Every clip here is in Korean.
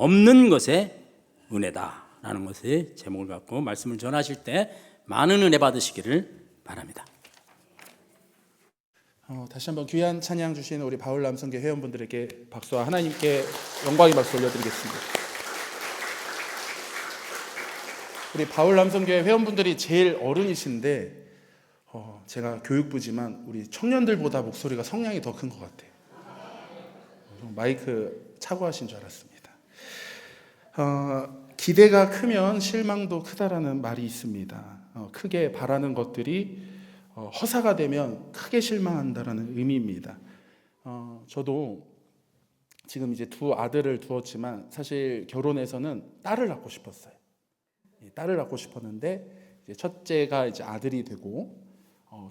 없는 것의 은혜다라는 것의 제목을 갖고 말씀을 전하실 때 많은 은혜 받으시기를 바랍니다. 다시 한번 귀한 찬양 주신 우리 바울 남성교 회원분들에게 박수와 하나님께 영광의 박수 올려드리겠습니다. 우리 바울 남성교회 회원분들이 제일 어른이신데 제가 교육부지만 우리 청년들보다 목소리가 성량이 더 큰 것 같아요. 마이크 차고 하신 줄 알았습니다. 기대가 크면 실망도 크다라는 말이 있습니다. 크게 바라는 것들이 허사가 되면 크게 실망한다라는 의미입니다. 저도 지금 이제 두 아들을 두었지만 사실 결혼해서는 딸을 낳고 싶었어요. 딸을 낳고 싶었는데 이제 첫째가 이제 아들이 되고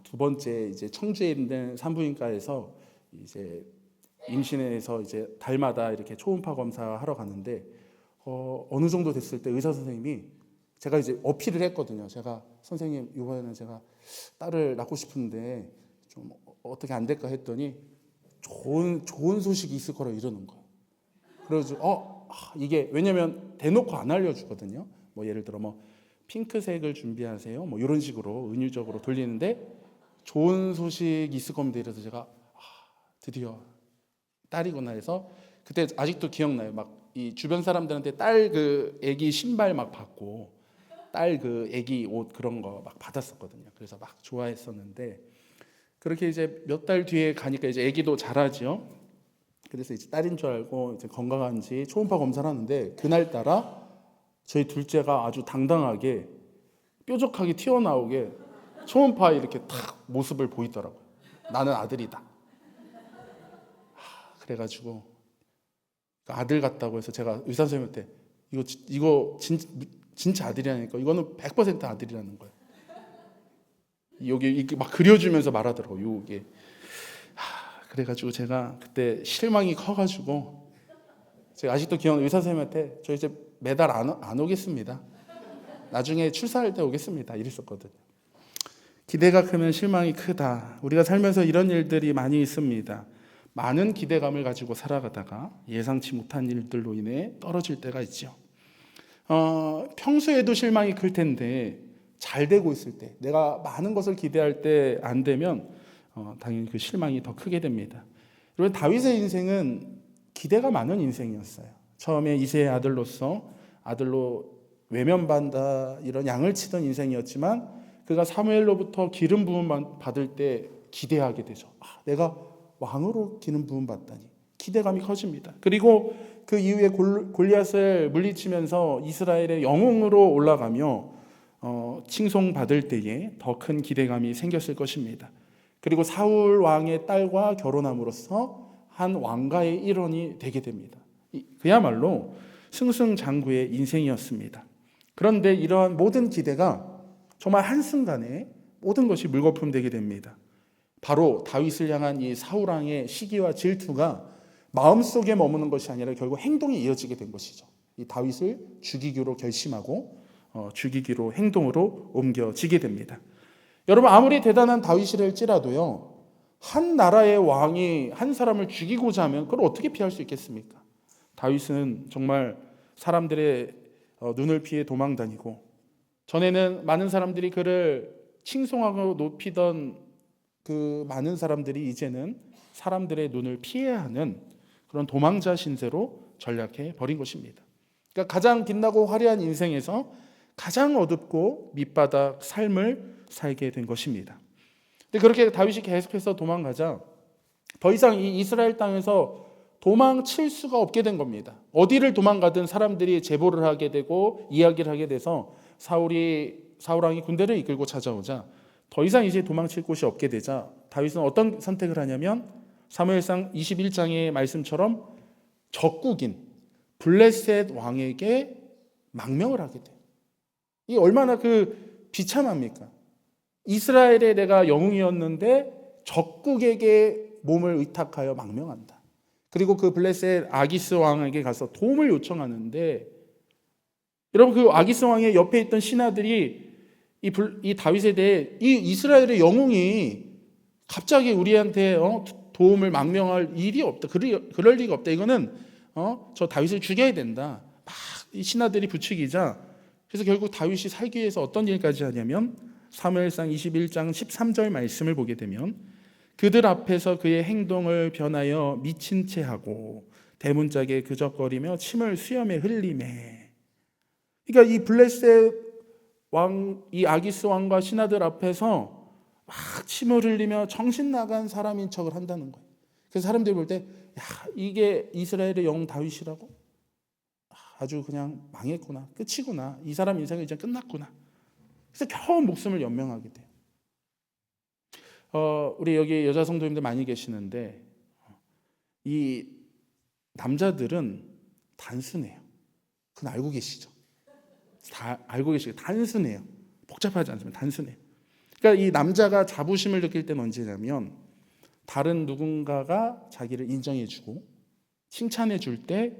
두 번째 이제 청주에 있는 산부인과에서 이제 임신해서 이제 달마다 이렇게 초음파 검사하러 갔는데 어느 정도 됐을 때 의사 선생님이 제가 이제 어필을 했거든요. 제가 선생님 이번에는 제가 딸을 낳고 싶은데 좀 어떻게 안 될까 했더니 좋은 소식이 있을 거라고 이러는 거예요. 그래서 이게 왜냐면 대놓고 안 알려주거든요. 뭐 예를 들어 뭐 핑크색을 준비하세요. 뭐 이런 식으로 은유적으로 돌리는데 좋은 소식이 있을 겁니다. 이래서 제가 드디어 딸이구나 해서 그때 아직도 기억나요. 막 이 주변 사람들한테 딸 그 애기 신발 막 받고 딸 그 애기 옷 그런 거 막 받았었거든요. 그래서 막 좋아했었는데 그렇게 이제 몇 달 뒤에 가니까 이제 애기도 자라지요. 그래서 이제 딸인 줄 알고 이제 건강한지 초음파 검사를 하는데 그날따라 저희 둘째가 아주 당당하게 뾰족하게 튀어나오게 초음파에 이렇게 탁 모습을 보이더라고요. 나는 아들이다. 그래가지고 아들 같다고 해서 제가 의사 선생님한테 이거 진짜 아들이라니까 이거는 100% 아들이라는 거예요. 여기 막 그려주면서 말하더라고요. 이게 그래가지고 제가 그때 실망이 커가지고 제가 아직도 기억나는 의사 선생님한테 저 이제 매달 안 오겠습니다. 나중에 출산할 때 오겠습니다. 이랬었거든요. 기대가 크면 실망이 크다. 우리가 살면서 이런 일들이 많이 있습니다. 많은 기대감을 가지고 살아가다가 예상치 못한 일들로 인해 떨어질 때가 있죠. 평소에도 실망이 클 텐데 잘 되고 있을 때 내가 많은 것을 기대할 때 안 되면 당연히 그 실망이 더 크게 됩니다. 여러분 다윗의 인생은 기대가 많은 인생이었어요. 처음에 이새의 아들로 외면받다 이런 양을 치던 인생이었지만 그가 사무엘로부터 기름 부음 받을 때 기대하게 되죠. 내가 왕으로 기름 부음 받다니 기대감이 커집니다. 그리고 그 이후에 골리앗을 물리치면서 이스라엘의 영웅으로 올라가며 칭송받을 때에 더 큰 기대감이 생겼을 것입니다. 그리고 사울 왕의 딸과 결혼함으로써 한 왕가의 일원이 되게 됩니다. 그야말로 승승장구의 인생이었습니다. 그런데 이러한 모든 기대가 정말 한순간에 모든 것이 물거품 되게 됩니다. 바로 다윗을 향한 이 사울 왕의 시기와 질투가 마음속에 머무는 것이 아니라 결국 행동에 이어지게 된 것이죠. 이 다윗을 죽이기로 결심하고 죽이기로 행동으로 옮겨지게 됩니다. 여러분 아무리 대단한 다윗이랄지라도요. 한 나라의 왕이 한 사람을 죽이고자 하면 그걸 어떻게 피할 수 있겠습니까? 다윗은 정말 사람들의 눈을 피해 도망다니고 전에는 많은 사람들이 그를 칭송하고 높이던 그 많은 사람들이 이제는 사람들의 눈을 피해야 하는 그런 도망자 신세로 전락해 버린 것입니다. 그러니까 가장 빛나고 화려한 인생에서 가장 어둡고 밑바닥 삶을 살게 된 것입니다. 근데 그렇게 다윗이 계속해서 도망가자 더 이상 이 이스라엘 땅에서 도망칠 수가 없게 된 겁니다. 어디를 도망가든 사람들이 제보를 하게 되고 이야기를 하게 돼서 사울 왕이 군대를 이끌고 찾아오자 더 이상 이제 도망칠 곳이 없게 되자 다윗은 어떤 선택을 하냐면 사무엘상 21장의 말씀처럼 적국인 블레셋 왕에게 망명을 하게 돼요. 이 얼마나 그 비참합니까? 이스라엘의 내가 영웅이었는데 적국에게 몸을 의탁하여 망명한다. 그리고 그 블레셋 아기스 왕에게 가서 도움을 요청하는데 여러분 그 아기스 왕의 옆에 있던 신하들이 이 다윗에 대해 이 이스라엘의 영웅이 갑자기 우리한테 도움을 망명할 일이 없다. 그럴 리가 없다. 이거는 저 다윗을 죽여야 된다. 막 이 신하들이 부추기자 그래서 결국 다윗이 살기 위해서 어떤 일까지 하냐면 사무엘상 21장 13절 말씀을 보게 되면 그들 앞에서 그의 행동을 변하여 미친 채 하고 대문짝에 그적거리며 침을 수염에 흘리매. 그러니까 이 블레셋 왕, 이 아기스 왕과 신하들 앞에서 막 침을 흘리며 정신 나간 사람인 척을 한다는 거예요. 그래서 사람들이 볼 때, 야, 이게 이스라엘의 영웅 다윗이라고? 아주 그냥 망했구나, 끝이구나, 이 사람 인생은 이제 끝났구나. 그래서 겨우 목숨을 연명하게 돼요. 우리 여기 여자 성도님들 많이 계시는데 이 남자들은 단순해요. 그건 알고 계시죠? 다 알고 계시죠? 단순해요. 복잡하지 않습니다. 단순해요. 그러니까 이 남자가 자부심을 느낄 때는 언제냐면 다른 누군가가 자기를 인정해주고 칭찬해줄 때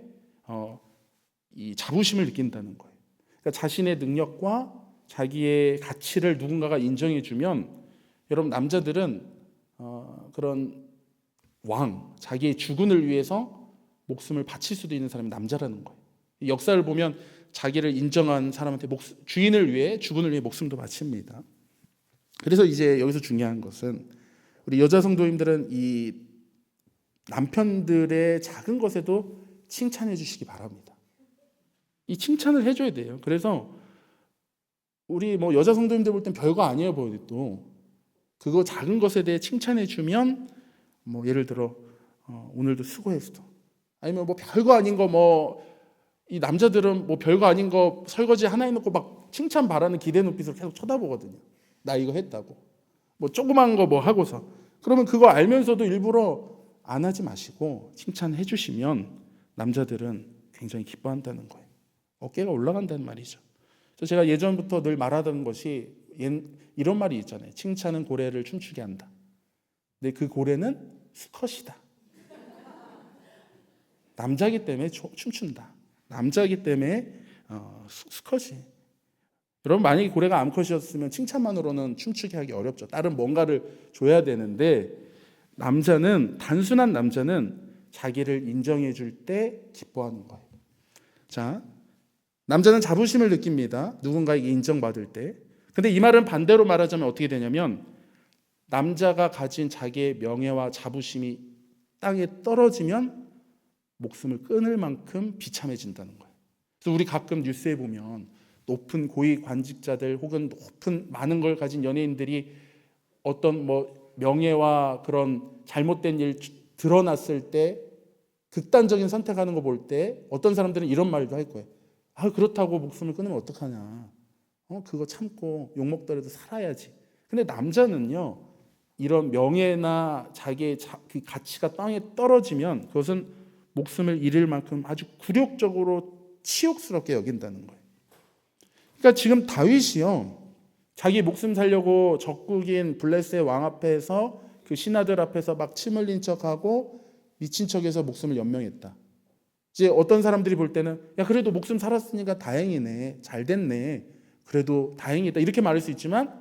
이 자부심을 느낀다는 거예요. 그러니까 자신의 능력과 자기의 가치를 누군가가 인정해주면 여러분 남자들은 그런 왕, 자기의 주군을 위해서 목숨을 바칠 수도 있는 사람이 남자라는 거예요. 역사를 보면 자기를 인정한 사람한테 주인을 위해, 주군을 위해 목숨도 바칩니다. 그래서 이제 여기서 중요한 것은 우리 여자 성도님들은 이 남편들의 작은 것에도 칭찬해 주시기 바랍니다. 이 칭찬을 해줘야 돼요. 그래서 우리 뭐 여자 성도님들 볼 땐 별거 아니에요 보여도 그거 작은 것에 대해 칭찬해 주면 뭐 예를 들어 오늘도 수고했어. 아니면 뭐 별거 아닌 거 뭐 이 남자들은 뭐 별거 아닌 거 설거지 하나 해놓고 막 칭찬 바라는 기대 눈빛으로 계속 쳐다보거든요. 나 이거 했다고. 뭐 조그만 거 뭐 하고서. 그러면 그거 알면서도 일부러 안 하지 마시고 칭찬해 주시면 남자들은 굉장히 기뻐한다는 거예요. 어깨가 올라간다는 말이죠. 그래서 제가 예전부터 늘 말하던 것이 이런 말이 있잖아요. 칭찬은 고래를 춤추게 한다. 근데 그 고래는 수컷이다. 남자이기 때문에 춤춘다. 남자이기 때문에 수컷이. 여러분 만약에 고래가 암컷이었으면 칭찬만으로는 춤추게 하기 어렵죠. 다른 뭔가를 줘야 되는데 단순한 남자는 자기를 인정해 줄 때 기뻐하는 거예요. 자, 남자는 자부심을 느낍니다. 누군가에게 인정받을 때. 근데 이 말은 반대로 말하자면 어떻게 되냐면 남자가 가진 자기의 명예와 자부심이 땅에 떨어지면 목숨을 끊을 만큼 비참해진다는 거예요. 그래서 우리 가끔 뉴스에 보면 높은 고위 관직자들 혹은 높은 많은 걸 가진 연예인들이 어떤 뭐 명예와 그런 잘못된 일 드러났을 때 극단적인 선택하는 거 볼 때 어떤 사람들은 이런 말도 할 거예요. 그렇다고 목숨을 끊으면 어떡하냐. 그거 참고 욕먹더라도 살아야지. 근데 남자는요, 이런 명예나 자기의 그 가치가 땅에 떨어지면 그것은 목숨을 잃을 만큼 아주 굴욕적으로 치욕스럽게 여긴다는 거예요. 그러니까 지금 다윗이요, 자기 목숨 살려고 적국인 블레셋 왕 앞에서 그 신하들 앞에서 막 침 흘린 척하고 미친 척해서 목숨을 연명했다. 이제 어떤 사람들이 볼 때는 야 그래도 목숨 살았으니까 다행이네, 잘 됐네, 그래도 다행이다 이렇게 말할 수 있지만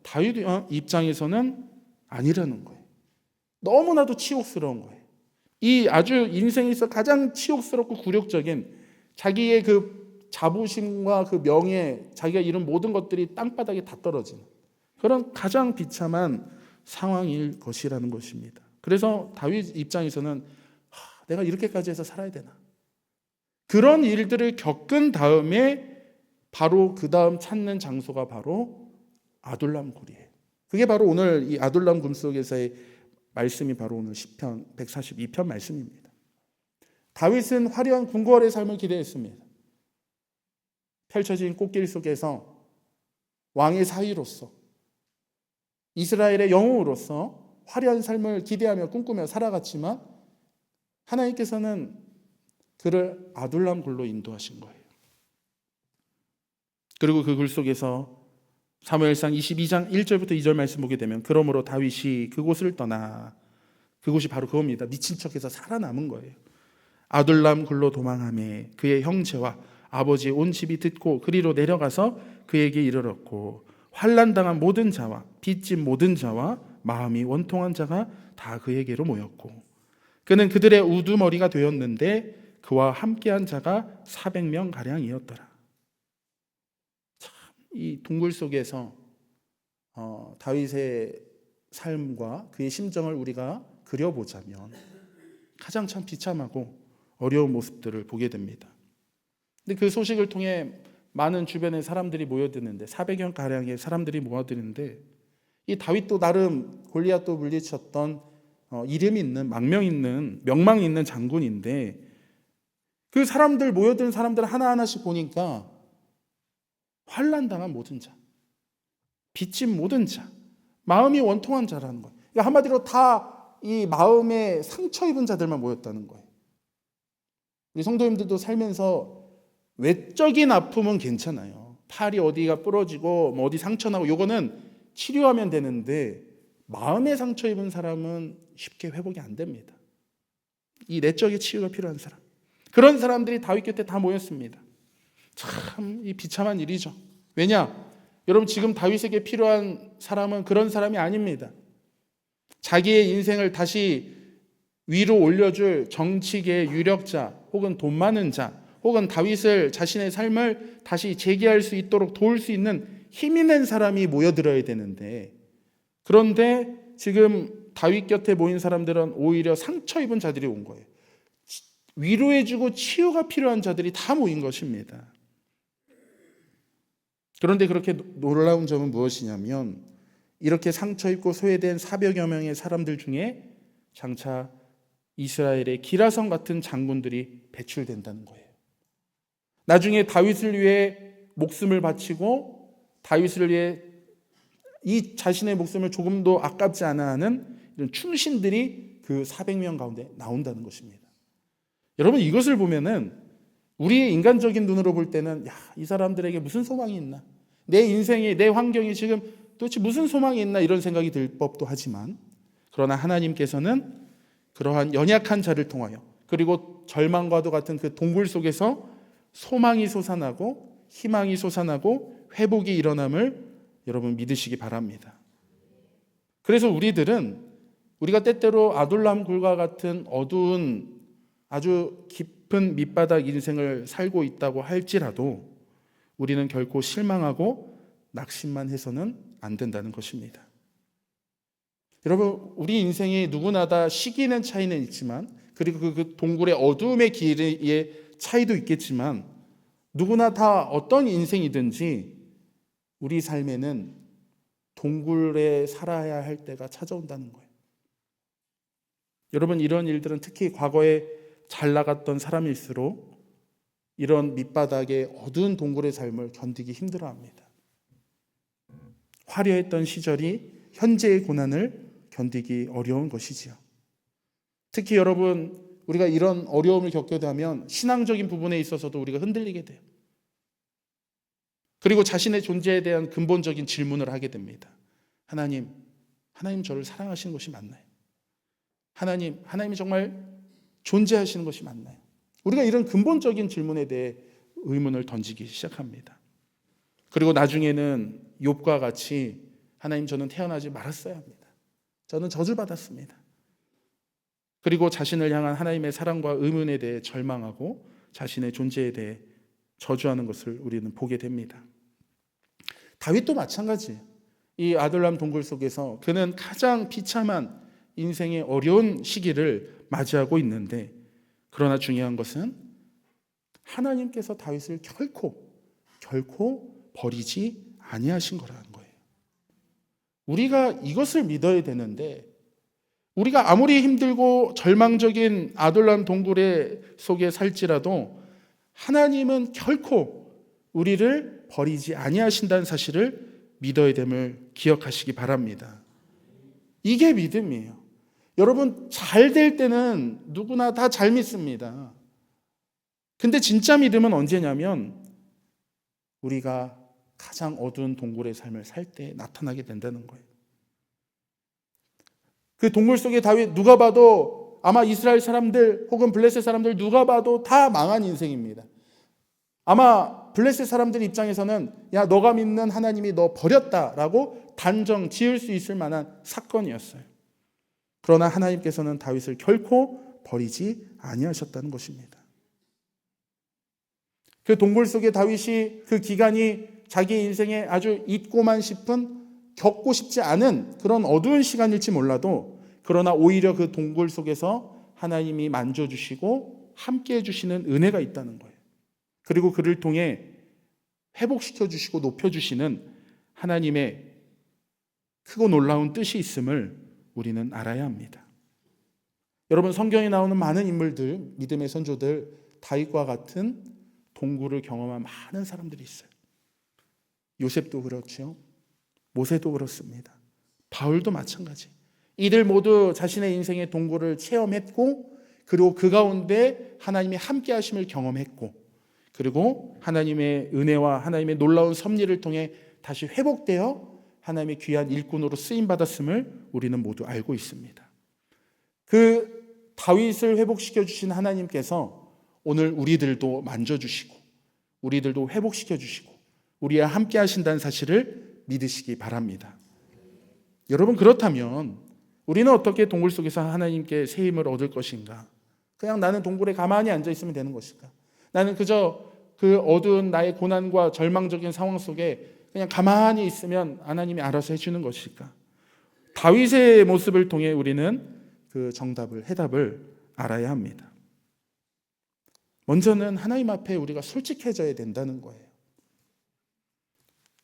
다윗 입장에서는 아니라는 거예요. 너무나도 치욕스러운 거예요. 이 아주 인생에서 가장 치욕스럽고 굴욕적인 자기의 그 자부심과 그 명예, 자기가 이룬 모든 것들이 땅바닥에 다 떨어지는 그런 가장 비참한 상황일 것이라는 것입니다. 그래서 다윗 입장에서는 내가 이렇게까지 해서 살아야 되나? 그런 일들을 겪은 다음에 바로 그 다음 찾는 장소가 바로 아둘람 굴이에요. 그게 바로 오늘 이 아둘람 굴 속에서의 말씀이 바로 오늘 시편 142편 말씀입니다. 다윗은 화려한 궁궐의 삶을 기대했습니다. 펼쳐진 꽃길 속에서 왕의 사위로서 이스라엘의 영웅으로서 화려한 삶을 기대하며 꿈꾸며 살아갔지만 하나님께서는 그를 아둘람 굴로 인도하신 거예요. 그리고 그 굴 속에서 사무엘상 22장 1절부터 2절 말씀 보게 되면 그러므로 다윗이 그곳을 떠나 그곳이 바로 그겁니다. 미친 척해서 살아남은 거예요. 아둘람 굴로 도망하매 그의 형제와 아버지의 온 집이 듣고 그리로 내려가서 그에게 이르렀고 환난당한 모든 자와 빚진 모든 자와 마음이 원통한 자가 다 그에게로 모였고 그는 그들의 우두머리가 되었는데 그와 함께한 자가 400명 가량이었더라. 참, 이 동굴 속에서 다윗의 삶과 그의 심정을 우리가 그려보자면 가장 참 비참하고 어려운 모습들을 보게 됩니다. 근데 그 소식을 통해 많은 주변의 사람들이 모여드는데 400명 가량의 사람들이 모여드는데 이 다윗도 나름 골리앗도 물리쳤던 이름 있는 명망 있는 장군인데 그 사람들 모여드는 사람들 하나하나씩 보니까 환난당한 모든 자, 빚진 모든 자, 마음이 원통한 자라는 거예요. 그러니까 한마디로 다 이 마음에 상처 입은 자들만 모였다는 거예요. 우리 성도님들도 살면서 외적인 아픔은 괜찮아요. 팔이 어디가 부러지고 뭐 어디 상처 나고 요거는 치료하면 되는데 마음에 상처 입은 사람은 쉽게 회복이 안 됩니다. 이 내적인 치유가 필요한 사람, 그런 사람들이 다윗 곁에 다 모였습니다. 참 이 비참한 일이죠. 왜냐? 여러분 지금 다윗에게 필요한 사람은 그런 사람이 아닙니다. 자기의 인생을 다시 위로 올려줄 정치계의 유력자 혹은 돈 많은 자 혹은 다윗을 자신의 삶을 다시 재기할 수 있도록 도울 수 있는 힘 있는 사람이 모여들어야 되는데, 그런데 지금 다윗 곁에 모인 사람들은 오히려 상처 입은 자들이 온 거예요. 위로해주고 치유가 필요한 자들이 다 모인 것입니다. 그런데 그렇게 놀라운 점은 무엇이냐면 이렇게 상처 입고 소외된 400여 명의 사람들 중에 장차 이스라엘의 기라성 같은 장군들이 배출된다는 거예요. 나중에 다윗을 위해 목숨을 바치고 다윗을 위해 이 자신의 목숨을 조금도 아깝지 않아 하는 이런 충신들이 그 400명 가운데 나온다는 것입니다. 여러분 이것을 보면은 우리의 인간적인 눈으로 볼 때는 이 사람들에게 무슨 소망이 있나? 내 인생이, 내 환경이 지금 도대체 무슨 소망이 있나 이런 생각이 들 법도 하지만, 그러나 하나님께서는 그러한 연약한 자를 통하여 그리고 절망과도 같은 그 동굴 속에서 소망이 솟아나고 희망이 솟아나고 회복이 일어남을 여러분 믿으시기 바랍니다. 그래서 우리가 때때로 아둘람 굴과 같은 어두운 아주 깊은 밑바닥 인생을 살고 있다고 할지라도 우리는 결코 실망하고 낙심만 해서는 안 된다는 것입니다. 여러분 우리 인생이 누구나 다 시기는 차이는 있지만, 그리고 그 동굴의 어두움의 길의 차이도 있겠지만, 누구나 다 어떤 인생이든지 우리 삶에는 동굴에 살아야 할 때가 찾아온다는 거예요. 여러분 이런 일들은 특히 과거에 잘 나갔던 사람일수록 이런 밑바닥의 어두운 동굴의 삶을 견디기 힘들어합니다. 화려했던 시절이 현재의 고난을 견디기 어려운 것이지요. 특히 여러분 우리가 이런 어려움을 겪게 되면 신앙적인 부분에 있어서도 우리가 흔들리게 돼요. 그리고 자신의 존재에 대한 근본적인 질문을 하게 됩니다. 하나님 저를 사랑하시는 것이 맞나요? 하나님이 정말 존재하시는 것이 맞나요? 우리가 이런 근본적인 질문에 대해 의문을 던지기 시작합니다. 그리고 나중에는 욥과 같이 하나님 저는 태어나지 말았어야 합니다. 저는 저주받았습니다. 그리고 자신을 향한 하나님의 사랑과 의문에 대해 절망하고 자신의 존재에 대해 저주하는 것을 우리는 보게 됩니다. 다윗도 마찬가지예요. 이 아둘람 동굴 속에서 그는 가장 비참한 인생의 어려운 시기를 맞이하고 있는데, 그러나 중요한 것은 하나님께서 다윗을 결코 버리지 아니하신 거라는 거예요. 우리가 이것을 믿어야 되는데, 우리가 아무리 힘들고 절망적인 아둘람 동굴의 속에 살지라도 하나님은 결코 우리를 버리지 아니하신다는 사실을 믿어야 됨을 기억하시기 바랍니다. 이게 믿음이에요. 여러분 잘 될 때는 누구나 다 잘 믿습니다. 근데 진짜 믿음은 언제냐면 우리가 가장 어두운 동굴의 삶을 살 때 나타나게 된다는 거예요. 그 동굴 속에 다윗 누가 봐도 아마 이스라엘 사람들 혹은 블레셋 사람들 누가 봐도 다 망한 인생입니다. 아마 블레셋 사람들 입장에서는 야 너가 믿는 하나님이 너 버렸다라고 단정 지을 수 있을 만한 사건이었어요. 그러나 하나님께서는 다윗을 결코 버리지 아니하셨다는 것입니다. 그 동굴 속에 다윗이 그 기간이 자기의 인생에 아주 잊고만 싶은, 겪고 싶지 않은 그런 어두운 시간일지 몰라도, 그러나 오히려 그 동굴 속에서 하나님이 만져주시고 함께 해주시는 은혜가 있다는 거예요. 그리고 그를 통해 회복시켜주시고 높여주시는 하나님의 크고 놀라운 뜻이 있음을 우리는 알아야 합니다. 여러분, 성경에 나오는 많은 인물들, 믿음의 선조들, 다윗과 같은 동굴을 경험한 많은 사람들이 있어요. 요셉도 그렇죠. 모세도 그렇습니다. 바울도 마찬가지. 이들 모두 자신의 인생의 동굴을 체험했고, 그리고 그 가운데 하나님의 함께 하심을 경험했고, 그리고 하나님의 은혜와 하나님의 놀라운 섭리를 통해 다시 회복되어 하나님의 귀한 일꾼으로 쓰임받았음을 우리는 모두 알고 있습니다. 그 다윗을 회복시켜 주신 하나님께서 오늘 우리들도 만져주시고 우리들도 회복시켜 주시고 우리와 함께 하신다는 사실을 믿으시기 바랍니다. 여러분, 그렇다면 우리는 어떻게 동굴 속에서 하나님께 새 힘을 얻을 것인가? 그냥 나는 동굴에 가만히 앉아 있으면 되는 것일까? 나는 그저 그 어두운 나의 고난과 절망적인 상황 속에 그냥 가만히 있으면 하나님이 알아서 해주는 것일까? 다윗의 모습을 통해 우리는 그 정답을, 해답을 알아야 합니다. 먼저는 하나님 앞에 우리가 솔직해져야 된다는 거예요.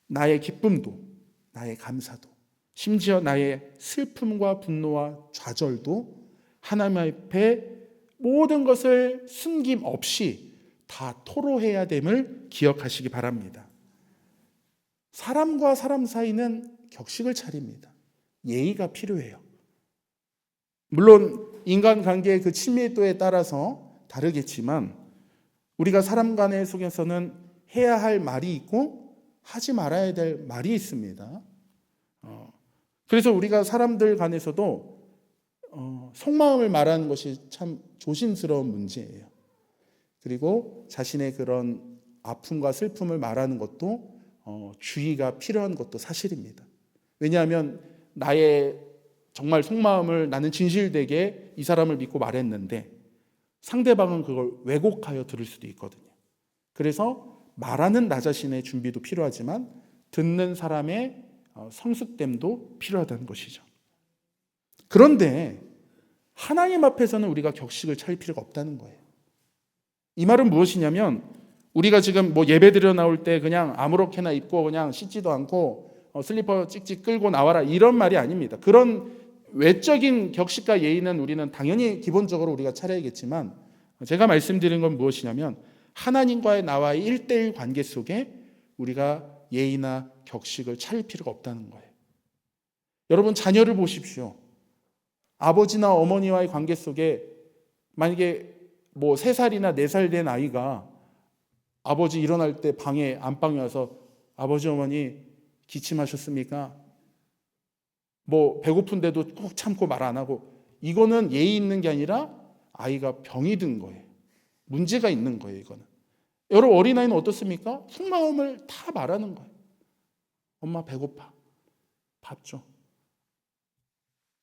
나의 기쁨도, 나의 감사도, 심지어 나의 슬픔과 분노와 좌절도 하나님 앞에 모든 것을 숨김없이 다 토로해야 됨을 기억하시기 바랍니다. 사람과 사람 사이는 격식을 차립니다. 예의가 필요해요. 물론 인간관계의 그 친밀도에 따라서 다르겠지만 우리가 사람 간의 속에서는 해야 할 말이 있고 하지 말아야 될 말이 있습니다. 그래서 우리가 사람들 간에서도 속마음을 말하는 것이 참 조심스러운 문제예요. 그리고 자신의 그런 아픔과 슬픔을 말하는 것도 주의가 필요한 것도 사실입니다. 왜냐하면 나의 정말 속마음을 나는 진실되게 이 사람을 믿고 말했는데 상대방은 그걸 왜곡하여 들을 수도 있거든요. 그래서 말하는 나 자신의 준비도 필요하지만 듣는 사람의 성숙됨도 필요하다는 것이죠. 그런데 하나님 앞에서는 우리가 격식을 차릴 필요가 없다는 거예요. 이 말은 무엇이냐면 우리가 지금 뭐 예배 드려 나올 때 그냥 아무렇게나 입고 그냥 씻지도 않고 슬리퍼 찍찍 끌고 나와라, 이런 말이 아닙니다. 그런 외적인 격식과 예의는 우리는 당연히 기본적으로 우리가 차려야겠지만 제가 말씀드린 건 무엇이냐면 하나님과의 나와의 1:1 관계 속에 우리가 예의나 격식을 차릴 필요가 없다는 거예요. 여러분, 자녀를 보십시오. 아버지나 어머니와의 관계 속에 만약에 뭐 3살이나 4살 된 아이가 아버지 일어날 때 방에 안방에 와서 아버지 어머니 기침하셨습니까? 뭐 배고픈데도 꼭 참고 말 안 하고, 이거는 예의 있는 게 아니라 아이가 병이 든 거예요. 문제가 있는 거예요. 이거는. 여러분, 어린아이는 어떻습니까? 속마음을 다 말하는 거예요. 엄마 배고파, 밥 줘.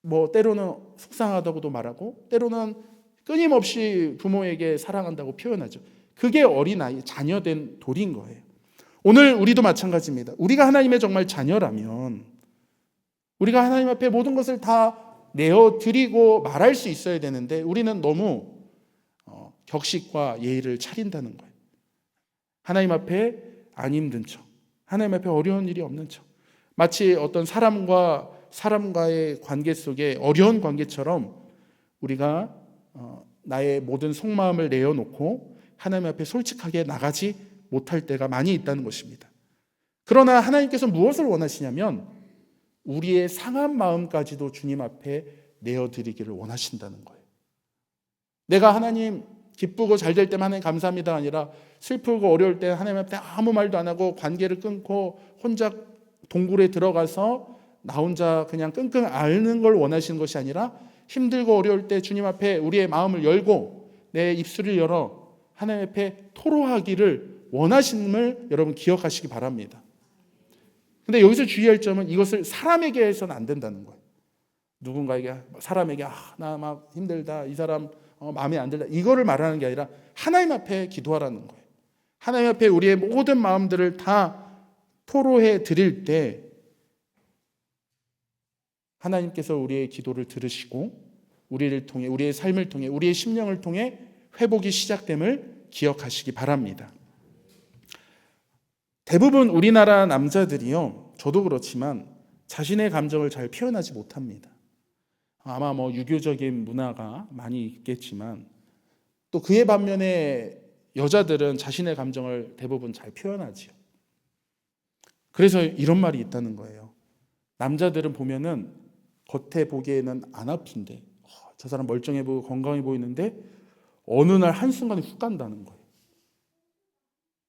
뭐 때로는 속상하다고도 말하고 때로는 끊임없이 부모에게 사랑한다고 표현하죠. 그게 어린아이, 자녀된 도리인 거예요. 오늘 우리도 마찬가지입니다. 우리가 하나님의 정말 자녀라면 우리가 하나님 앞에 모든 것을 다 내어드리고 말할 수 있어야 되는데 우리는 너무 격식과 예의를 차린다는 거예요. 하나님 앞에 안 힘든 척, 하나님 앞에 어려운 일이 없는 척, 마치 어떤 사람과의 관계 속에 어려운 관계처럼 우리가 나의 모든 속마음을 내어놓고 하나님 앞에 솔직하게 나가지 못할 때가 많이 있다는 것입니다. 그러나 하나님께서 무엇을 원하시냐면 우리의 상한 마음까지도 주님 앞에 내어드리기를 원하신다는 거예요. 내가 하나님 기쁘고 잘 될 때만 하나님 감사합니다 아니라 슬프고 어려울 때 하나님 앞에 아무 말도 안 하고 관계를 끊고 혼자 동굴에 들어가서 나 혼자 그냥 끙끙 앓는 걸 원하시는 것이 아니라 힘들고 어려울 때 주님 앞에 우리의 마음을 열고 내 입술을 열어 하나님 앞에 토로하기를 원하심을 여러분 기억하시기 바랍니다. 근데 여기서 주의할 점은 이것을 사람에게 해서는 안 된다는 거예요. 누군가에게, 사람에게 나 막 힘들다, 이 사람 마음에 안 들다, 이거를 말하는 게 아니라 하나님 앞에 기도하라는 거예요. 하나님 앞에 우리의 모든 마음들을 다 토로해 드릴 때 하나님께서 우리의 기도를 들으시고 우리를 통해, 우리의 삶을 통해, 우리의 심령을 통해 회복이 시작됨을 기억하시기 바랍니다. 대부분 우리나라 남자들이요, 저도 그렇지만 자신의 감정을 잘 표현하지 못합니다. 아마 유교적인 문화가 많이 있겠지만 또 그에 반면에 여자들은 자신의 감정을 대부분 잘 표현하지요. 그래서 이런 말이 있다는 거예요. 남자들은 보면은 겉에 보기에는 안 아픈데 저 사람 멀쩡해 보이고 건강해 보이는데 어느 날 한순간에 훅 간다는 거예요.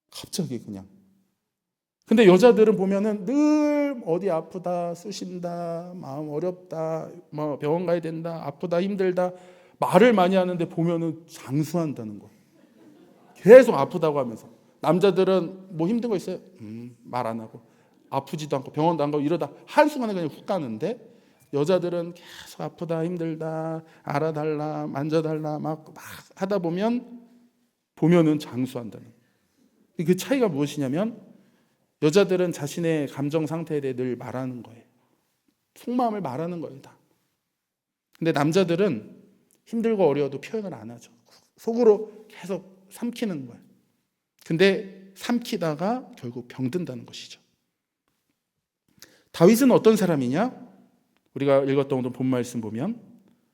갑자기 그냥. 근데 여자들은 보면은 늘 어디 아프다, 쑤신다, 마음 어렵다, 병원 가야 된다, 아프다, 힘들다 말을 많이 하는데 보면은 장수한다는 거예요. 계속 아프다고 하면서. 남자들은 뭐 힘든 거 있어요? 말 안 하고 아프지도 않고 병원도 안 가고 이러다 한순간에 그냥 훅 가는데 여자들은 계속 아프다, 힘들다, 알아달라, 만져달라 막 하다 보면은 장수한다는 거예요. 그 차이가 무엇이냐면 여자들은 자신의 감정 상태에 대해 늘 말하는 거예요. 속마음을 말하는 거예요, 다. 근데 남자들은 힘들고 어려워도 표현을 안 하죠. 속으로 계속 삼키는 거예요. 근데 삼키다가 결국 병든다는 것이죠. 다윗은 어떤 사람이냐? 우리가 읽었던 오늘 본 말씀 보면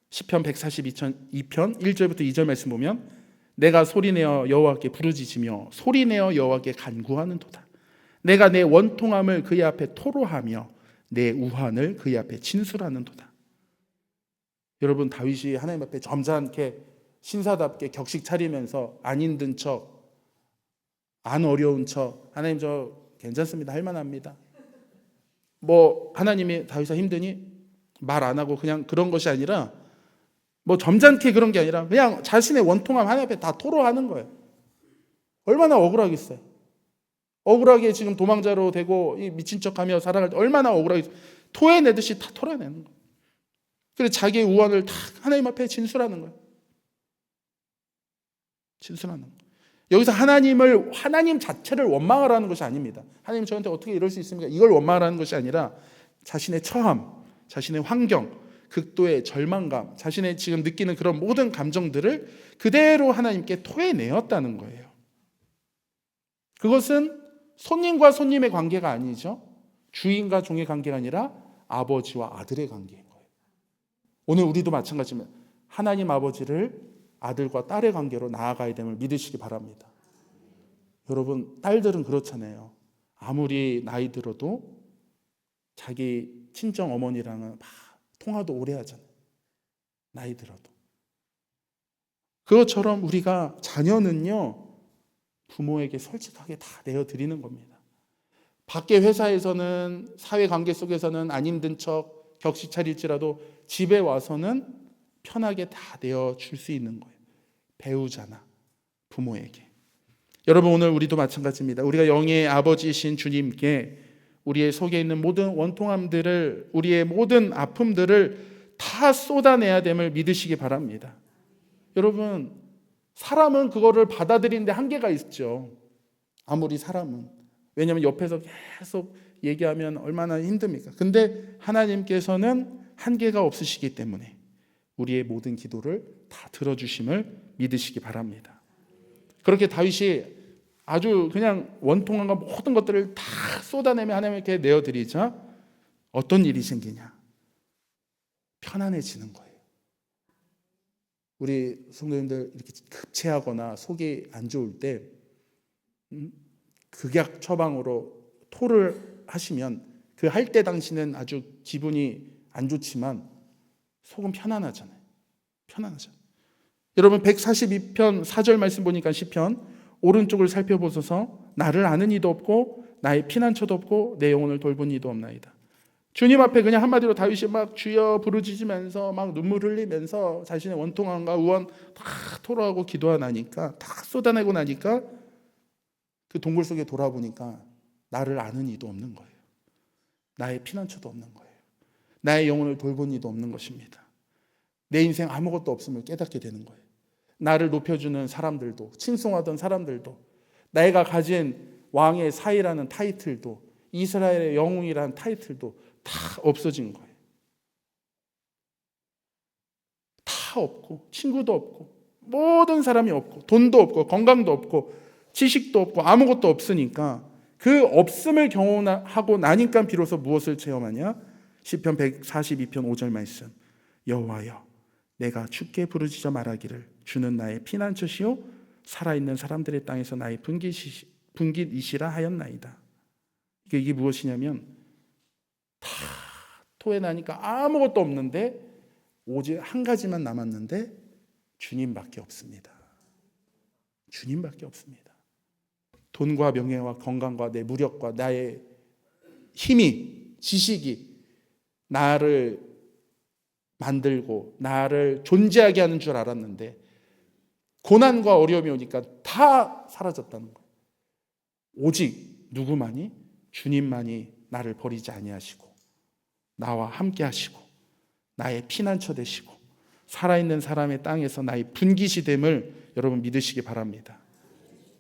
시편 142편 1절부터 2절 말씀 보면 내가 소리내어 여호와께 부르짖으며 소리내어 여호와께 간구하는도다. 내가 내 원통함을 그의 앞에 토로하며 내 우환을 그의 앞에 진술하는도다. 여러분, 다윗이 하나님 앞에 점잖게 신사답게 격식 차리면서 안 힘든 척, 안 어려운 척, 하나님 저 괜찮습니다, 할만합니다. 하나님이 다윗아 힘드니? 말 안 하고 그냥 그런 것이 아니라 점잖게 그런 게 아니라 그냥 자신의 원통함 하나님 앞에 다 토로하는 거예요. 얼마나 억울하겠어요. 억울하게 지금 도망자로 되고 미친 척하며 살아갈 때 얼마나 억울하게 토해내듯이 다 털어내는 거예요. 그래서 자기의 우환을 다 하나님 앞에 진술하는 거예요. 진술하는 거예요. 여기서 하나님 자체를 원망하라는 것이 아닙니다. 하나님 저한테 어떻게 이럴 수 있습니까? 이걸 원망하라는 것이 아니라 자신의 처함, 자신의 환경, 극도의 절망감, 자신의 지금 느끼는 그런 모든 감정들을 그대로 하나님께 토해내었다는 거예요. 그것은 손님과 손님의 관계가 아니죠. 주인과 종의 관계가 아니라 아버지와 아들의 관계인 거예요. 오늘 우리도 마찬가지입니다. 하나님 아버지를 아들과 딸의 관계로 나아가야 됨을 믿으시기 바랍니다. 여러분, 딸들은 그렇잖아요. 아무리 나이 들어도 자기 친정 어머니랑은 막 통화도 오래 하잖아요. 나이 들어도. 그것처럼 우리가 자녀는요, 부모에게 솔직하게 다 내어드리는 겁니다. 밖에 회사에서는, 사회관계 속에서는 안 힘든 척 격식 차릴지라도 집에 와서는 편하게 다 내어줄 수 있는 거예요. 배우자나 부모에게. 여러분, 오늘 우리도 마찬가지입니다. 우리가 영의 아버지이신 주님께 우리의 속에 있는 모든 원통함들을, 우리의 모든 아픔들을 다 쏟아내야 됨을 믿으시기 바랍니다. 여러분, 사람은 그거를 받아들이는데 한계가 있죠. 아무리 사람은. 왜냐하면 옆에서 계속 얘기하면 얼마나 힘듭니까? 근데 하나님께서는 한계가 없으시기 때문에 우리의 모든 기도를 다 들어주심을 믿으시기 바랍니다. 그렇게 다윗이 아주 그냥 원통함과 모든 것들을 다 쏟아내며 하나님께 내어드리자 어떤 일이 생기냐? 편안해지는 거예요. 우리 성도님들 이렇게 급체하거나 속이 안 좋을 때 극약 처방으로 토를 하시면 그 할 때 당시는 아주 기분이 안 좋지만 속은 편안하잖아요. 편안하잖아요. 여러분 142편 4절 말씀 보니까 시편 오른쪽을 살펴보소서 나를 아는 이도 없고 나의 피난처도 없고 내 영혼을 돌본 이도 없나이다. 주님 앞에 그냥 한마디로 다윗이 막 주여 부르짖으면서 막 눈물 흘리면서 자신의 원통함과 우환 다 토로하고 기도하니까 다 쏟아내고 나니까 그 동굴 속에 돌아보니까 나를 아는 이도 없는 거예요. 나의 피난처도 없는 거예요. 나의 영혼을 돌본 이도 없는 것입니다. 내 인생 아무것도 없음을 깨닫게 되는 거예요. 나를 높여주는 사람들도, 칭송하던 사람들도, 내가 가진 왕의 사이라는 타이틀도, 이스라엘의 영웅이라는 타이틀도 다 없어진 거예요. 다 없고, 친구도 없고, 모든 사람이 없고, 돈도 없고, 건강도 없고, 지식도 없고, 아무것도 없으니까 그 없음을 경험하고 나니까 비로소 무엇을 체험하냐? 시편 142편 5절 말씀. 여호와여, 내가 주께 부르짖어 말하기를 주는 나의 피난처시요 살아있는 사람들의 땅에서 나의 분깃이시라 하였나이다. 이게 무엇이냐면, 다 토해나니까 아무것도 없는데 오직 한 가지만 남았는데 주님밖에 없습니다. 주님밖에 없습니다. 돈과 명예와 건강과 내 무력과 나의 힘이, 지식이 나를 만들고 나를 존재하게 하는 줄 알았는데 고난과 어려움이 오니까 다 사라졌다는 거예요. 오직 누구만이? 주님만이 나를 버리지 아니하시고 나와 함께 하시고 나의 피난처 되시고 살아있는 사람의 땅에서 나의 분깃이 됨을 여러분 믿으시기 바랍니다.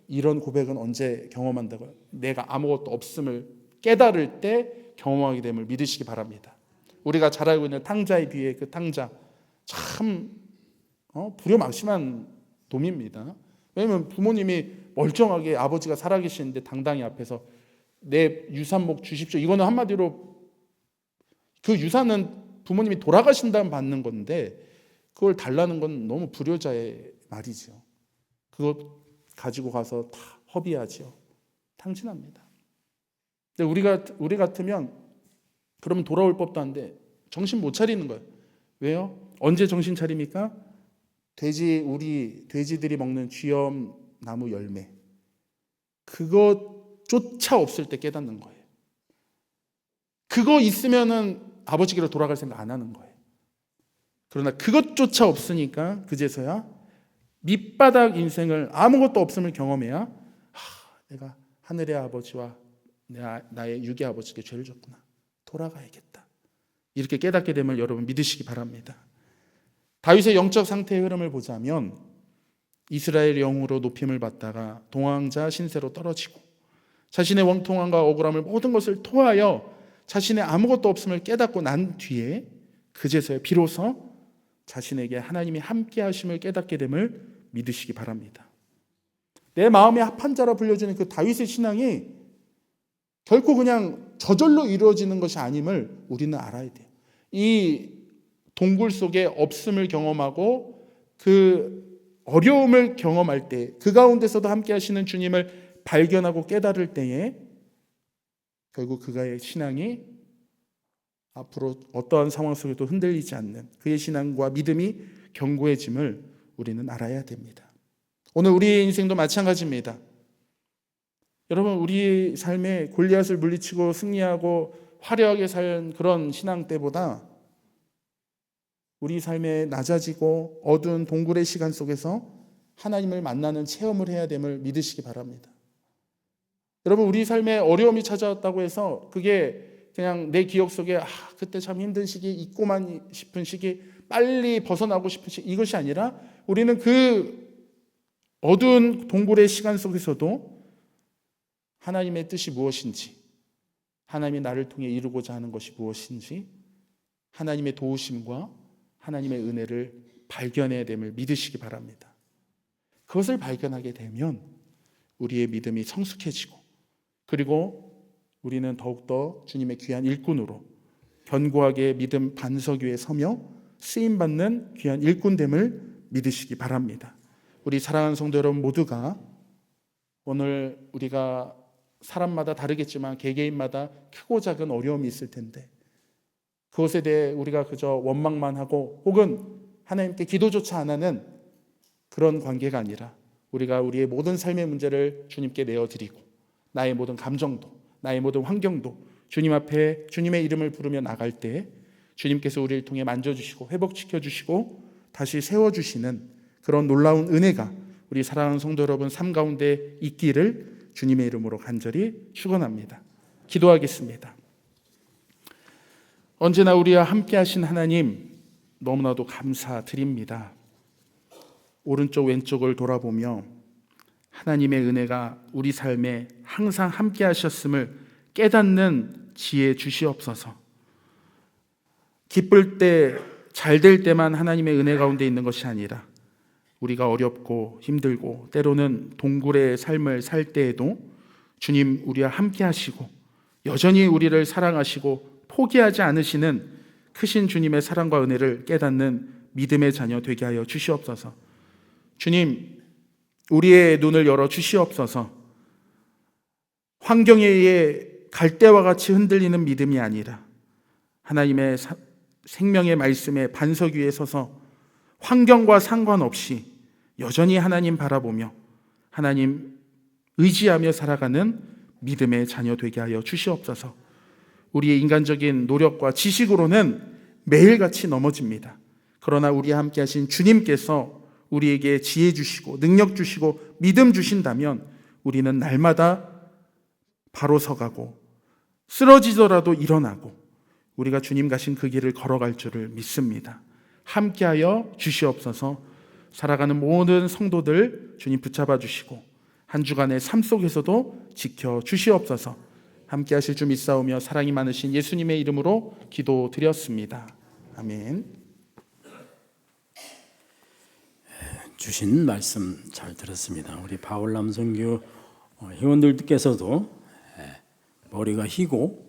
이런 고백은 언제 경험한다고요? 내가 아무것도 없음을 깨달을 때 경험하게 됨을 믿으시기 바랍니다. 우리가 잘 알고 있는 탕자의 비유의 그 탕자, 참 불효막심한 놈입니다. 왜냐하면 부모님이 멀쩡하게 아버지가 살아계시는데 당당히 앞에서 내 유산목 주십시오. 이거는 한마디로 그 유산은 부모님이 돌아가신 다음 받는 건데 그걸 달라는 건 너무 불효자의 말이죠. 그거 가지고 가서 다 허비하죠. 탕진합니다. 근데 우리 같으면 그러면 돌아올 법도 한데 정신 못 차리는 거예요. 왜요? 언제 정신 차립니까? 돼지들이 먹는 쥐엄 나무 열매, 그것조차 없을 때 깨닫는 거예요. 그거 있으면은 아버지께로 돌아갈 생각 안 하는 거예요. 그러나 그것조차 없으니까 그제서야 밑바닥 인생을 아무것도 없음을 경험해야 내가 하늘의 아버지와 나의 육의 아버지께 죄를 졌구나, 돌아가야겠다, 이렇게 깨닫게 됨을 여러분 믿으시기 바랍니다. 다윗의 영적 상태의 흐름을 보자면 이스라엘 영으로 높임을 받다가 동왕자 신세로 떨어지고 자신의 원통함과 억울함을 모든 것을 토하여 자신의 아무것도 없음을 깨닫고 난 뒤에 그제서야 비로소 자신에게 하나님이 함께 하심을 깨닫게 됨을 믿으시기 바랍니다. 내 마음의 합한 자라 불려지는 그 다윗의 신앙이 결코 그냥 저절로 이루어지는 것이 아님을 우리는 알아야 돼요. 이 동굴 속에 없음을 경험하고 그 어려움을 경험할 때, 그 가운데서도 함께 하시는 주님을 발견하고 깨달을 때에 결국 그가의 신앙이 앞으로 어떠한 상황 속에도 흔들리지 않는 그의 신앙과 믿음이 견고해짐을 우리는 알아야 됩니다. 오늘 우리의 인생도 마찬가지입니다. 여러분, 우리 삶에 골리앗을 물리치고 승리하고 화려하게 산 그런 신앙 때보다 우리 삶에 낮아지고 어두운 동굴의 시간 속에서 하나님을 만나는 체험을 해야 됨을 믿으시기 바랍니다. 여러분, 우리 삶에 어려움이 찾아왔다고 해서 그게 그냥 내 기억 속에 그때 참 힘든 시기, 잊고만 싶은 시기, 빨리 벗어나고 싶은 시기, 이것이 아니라 우리는 그 어두운 동굴의 시간 속에서도 하나님의 뜻이 무엇인지, 하나님이 나를 통해 이루고자 하는 것이 무엇인지, 하나님의 도우심과 하나님의 은혜를 발견해야 됨을 믿으시기 바랍니다. 그것을 발견하게 되면 우리의 믿음이 성숙해지고, 그리고 우리는 더욱더 주님의 귀한 일꾼으로 견고하게 믿음 반석 위에 서며 쓰임받는 귀한 일꾼됨을 믿으시기 바랍니다. 우리 사랑하는 성도 여러분 모두가 오늘 우리가 사람마다 다르겠지만 개개인마다 크고 작은 어려움이 있을 텐데 그것에 대해 우리가 그저 원망만 하고 혹은 하나님께 기도조차 안 하는 그런 관계가 아니라 우리가 우리의 모든 삶의 문제를 주님께 내어드리고 나의 모든 감정도 나의 모든 환경도 주님 앞에 주님의 이름을 부르며 나갈 때 주님께서 우리를 통해 만져주시고 회복시켜주시고 다시 세워주시는 그런 놀라운 은혜가 우리 사랑하는 성도 여러분 삶 가운데 있기를 주님의 이름으로 간절히 축원합니다. 기도하겠습니다. 언제나 우리와 함께 하신 하나님 너무나도 감사드립니다. 오른쪽 왼쪽을 돌아보며 하나님의 은혜가 우리 삶에 항상 함께 하셨음을 깨닫는 지혜 주시옵소서. 기쁠 때, 잘 될 때만 하나님의 은혜 가운데 있는 것이 아니라 우리가 어렵고 힘들고 때로는 동굴의 삶을 살 때에도 주님 우리와 함께 하시고 여전히 우리를 사랑하시고 포기하지 않으시는 크신 주님의 사랑과 은혜를 깨닫는 믿음의 자녀 되게 하여 주시옵소서. 주님, 우리의 눈을 열어 주시옵소서. 환경에 의해 갈대와 같이 흔들리는 믿음이 아니라 하나님의 생명의 말씀에 반석 위에 서서 환경과 상관없이 여전히 하나님 바라보며 하나님 의지하며 살아가는 믿음의 자녀 되게 하여 주시옵소서. 우리의 인간적인 노력과 지식으로는 매일같이 넘어집니다. 그러나 우리와 함께 하신 주님께서 우리에게 지혜 주시고 능력 주시고 믿음 주신다면 우리는 날마다 바로 서가고 쓰러지더라도 일어나고 우리가 주님 가신 그 길을 걸어갈 줄을 믿습니다. 함께하여 주시옵소서. 살아가는 모든 성도들 주님 붙잡아 주시고 한 주간의 삶 속에서도 지켜 주시옵소서. 함께 하실 줄 믿사오며 사랑이 많으신 예수님의 이름으로 기도드렸습니다. 아멘. 주신 말씀 잘 들었습니다. 우리 바울 남성교 회원들께서도 머리가 희고